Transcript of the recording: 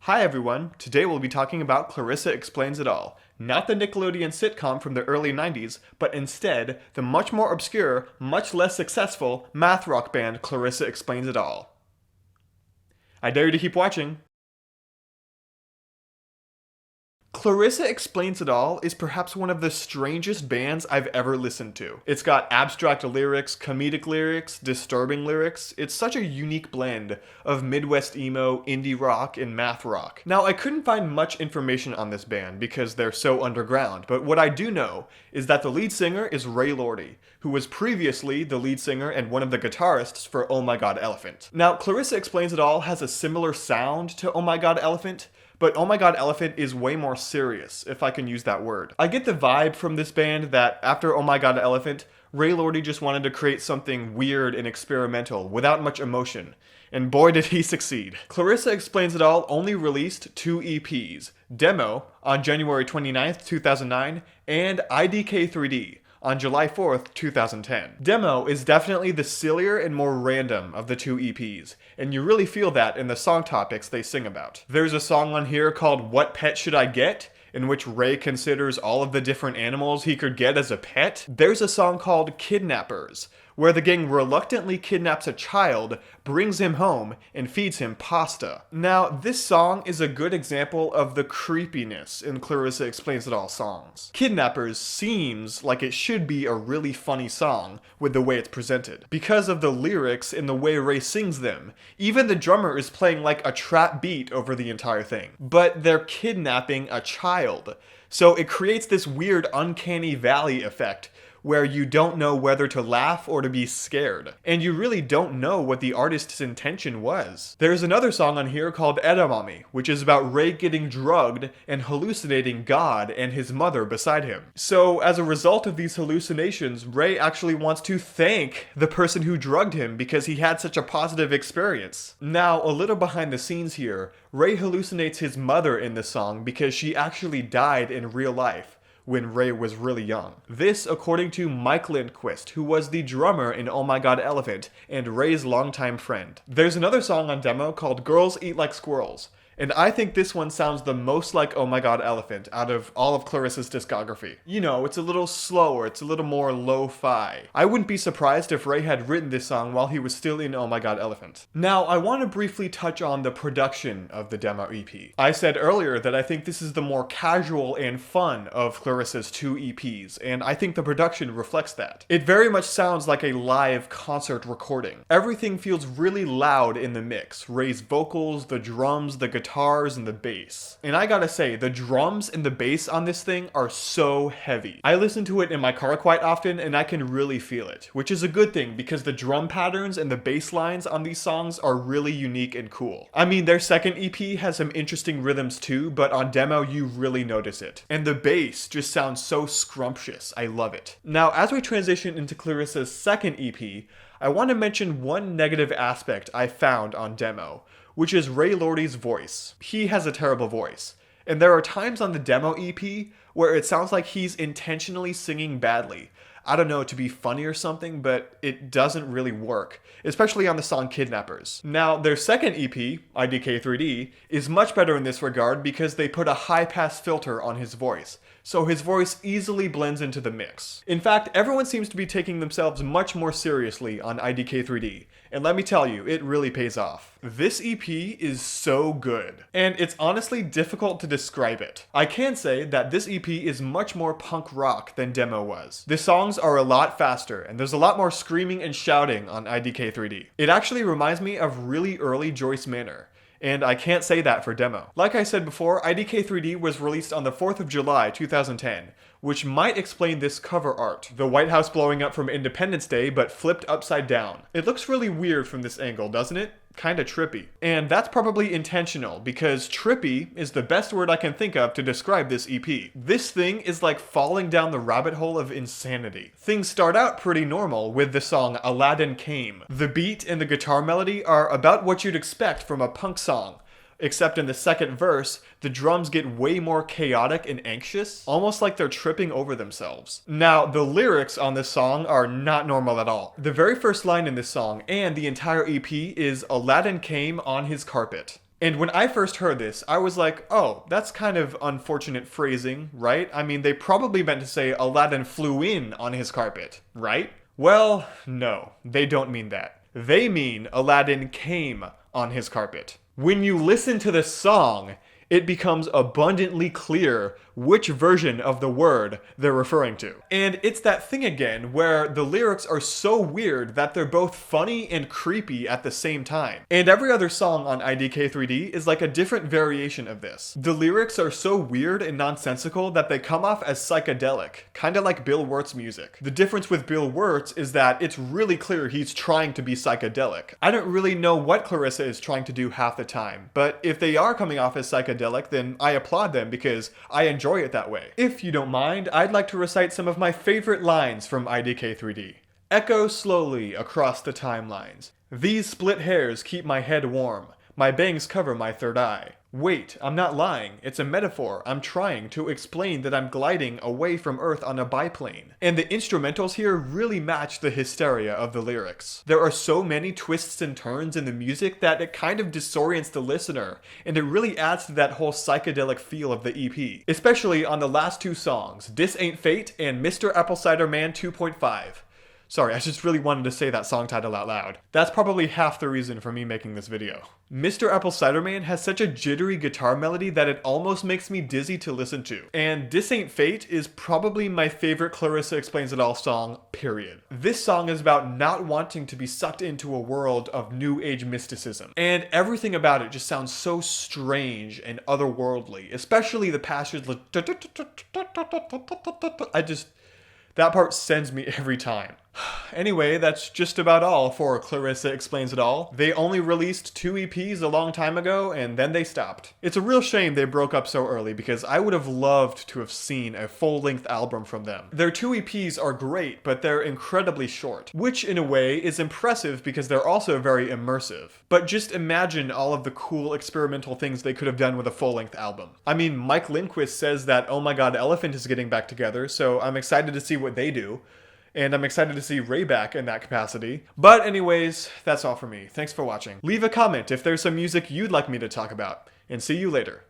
Hi everyone, today we'll be talking about Clarissa Explains It All. Not the Nickelodeon sitcom from the early 90s, but instead the much more obscure, much less successful math rock band Clarissa Explains It All. I dare you to keep watching. Clarissa Explains It All is perhaps one of the strangest bands I've ever listened to. It's got abstract lyrics, comedic lyrics, disturbing lyrics. It's such a unique blend of Midwest emo, indie rock, and math rock. Now, I couldn't find much information on this band because they're so underground, but what I do know is that the lead singer is Ray Lordy, who was previously the lead singer and one of the guitarists for Oh My God Elephant. Now, Clarissa Explains It All has a similar sound to Oh My God Elephant, but Oh My God Elephant is way more serious, if I can use that word. I get the vibe from this band that after Oh My God Elephant, Ray Lordy just wanted to create something weird and experimental without much emotion. And boy did he succeed. Clarissa Explains It All only released 2 EPs, Demo on January 29th, 2009, and IDK3D on July 4th, 2010. Demo is definitely the sillier and more random of the 2 EPs, and you really feel that in the song topics they sing about. There's a song on here called What Pet Should I Get?, in which Ray considers all of the different animals he could get as a pet. There's a song called Kidnappers, where the gang reluctantly kidnaps a child, brings him home, and feeds him pasta. Now, this song is a good example of the creepiness in Clarissa Explains It All songs. Kidnappers seems like it should be a really funny song with the way it's presented, because of the lyrics and the way Ray sings them. Even the drummer is playing like a trap beat over the entire thing. But they're kidnapping a child, so it creates this weird uncanny valley effect where you don't know whether to laugh or to be scared. And you really don't know what the artist's intention was. There's another song on here called Edamame, which is about Ray getting drugged and hallucinating God and his mother beside him. So as a result of these hallucinations, Ray actually wants to thank the person who drugged him because he had such a positive experience. Now, a little behind the scenes here, Ray hallucinates his mother in this song because she actually died in real life when Ray was really young. This according to Mike Lindquist, who was the drummer in Oh My God Elephant and Ray's longtime friend. There's another song on Demo called Girls Eat Like Squirrels, and I think this one sounds the most like Oh My God Elephant out of all of Clarissa's discography. You know, it's a little slower, it's a little more lo-fi. I wouldn't be surprised if Ray had written this song while he was still in Oh My God Elephant. Now, I want to briefly touch on the production of the Demo EP. I said earlier that I think this is the more casual and fun of Clarissa's 2 EPs, and I think the production reflects that. It very much sounds like a live concert recording. Everything feels really loud in the mix. Ray's vocals, the drums, the guitars, and the bass. And I gotta say, the drums and the bass on this thing are so heavy. I listen to it in my car quite often and I can really feel it, which is a good thing because the drum patterns and the bass lines on these songs are really unique and cool. I mean, their second EP has some interesting rhythms too, but on Demo you really notice it. And the bass just sounds so scrumptious. I love it. Now, as we transition into Clarissa's second EP, I want to mention one negative aspect I found on Demo, which is Ray Lordy's voice. He has a terrible voice. And there are times on the Demo EP where it sounds like he's intentionally singing badly. I don't know, to be funny or something, but it doesn't really work, especially on the song Kidnappers. Now, their second EP, IDK3D, is much better in this regard because they put a high-pass filter on his voice, so his voice easily blends into the mix. In fact, everyone seems to be taking themselves much more seriously on IDK3D, and let me tell you, it really pays off. This EP is so good, and it's honestly difficult to describe it. I can say that this EP is much more punk rock than Demo was. The songs are a lot faster, and there's a lot more screaming and shouting on IDK3D. It actually reminds me of really early Joyce Manor, and I can't say that for Demo. Like I said before, IDK3D was released on the 4th of July, 2010, which might explain this cover art. The White House blowing up from Independence Day, but flipped upside down. It looks really weird from this angle, doesn't it? Kinda trippy. And that's probably intentional, because trippy is the best word I can think of to describe this EP. This thing is like falling down the rabbit hole of insanity. Things start out pretty normal with the song Aladdin Came. The beat and the guitar melody are about what you'd expect from a punk song, except in the second verse, the drums get way more chaotic and anxious, almost like they're tripping over themselves. Now, the lyrics on this song are not normal at all. The very first line in this song, and the entire EP, is Aladdin came on his carpet. And when I first heard this, I was like, oh, that's kind of unfortunate phrasing, right? I mean, they probably meant to say Aladdin flew in on his carpet, right? Well, no, they don't mean that. They mean Aladdin came on his carpet. When you listen to the song, it becomes abundantly clear which version of the word they're referring to. And it's that thing again where the lyrics are so weird that they're both funny and creepy at the same time. And every other song on IDK3D is like a different variation of this. The lyrics are so weird and nonsensical that they come off as psychedelic, kinda like Bill Wirt's music. The difference with Bill Wirtz is that it's really clear he's trying to be psychedelic. I don't really know what Clarissa is trying to do half the time, but if they are coming off as psychedelic, then I applaud them because I enjoy it that way. If you don't mind, I'd like to recite some of my favorite lines from IDK3D. Echo slowly across the timelines. These split hairs keep my head warm. My bangs cover my third eye. Wait, I'm not lying. It's a metaphor. I'm trying to explain that I'm gliding away from Earth on a biplane. And the instrumentals here really match the hysteria of the lyrics. There are so many twists and turns in the music that it kind of disorients the listener, and it really adds to that whole psychedelic feel of the EP. Especially on the last two songs, This Ain't Fate and Mr. Apple Cider Man 2.5. Sorry, I just really wanted to say that song title out loud. That's probably half the reason for me making this video. Mr. Apple Cider Man has such a jittery guitar melody that it almost makes me dizzy to listen to. And This Ain't Fate is probably my favorite Clarissa Explains It All song, period. This song is about not wanting to be sucked into a world of new age mysticism. And everything about it just sounds so strange and otherworldly, especially the passage that part sends me every time. Anyway, that's just about all for Clarissa Explains It All. They only released 2 EPs a long time ago, and then they stopped. It's a real shame they broke up so early because I would have loved to have seen a full-length album from them. Their 2 EPs are great, but they're incredibly short, which in a way is impressive because they're also very immersive. But just imagine all of the cool experimental things they could have done with a full-length album. I mean, Mike Lindquist says that Oh My God Elephant is getting back together, so I'm excited to see what they do. And I'm excited to see Ray back in that capacity. But anyways, that's all for me. Thanks for watching. Leave a comment if there's some music you'd like me to talk about. And see you later.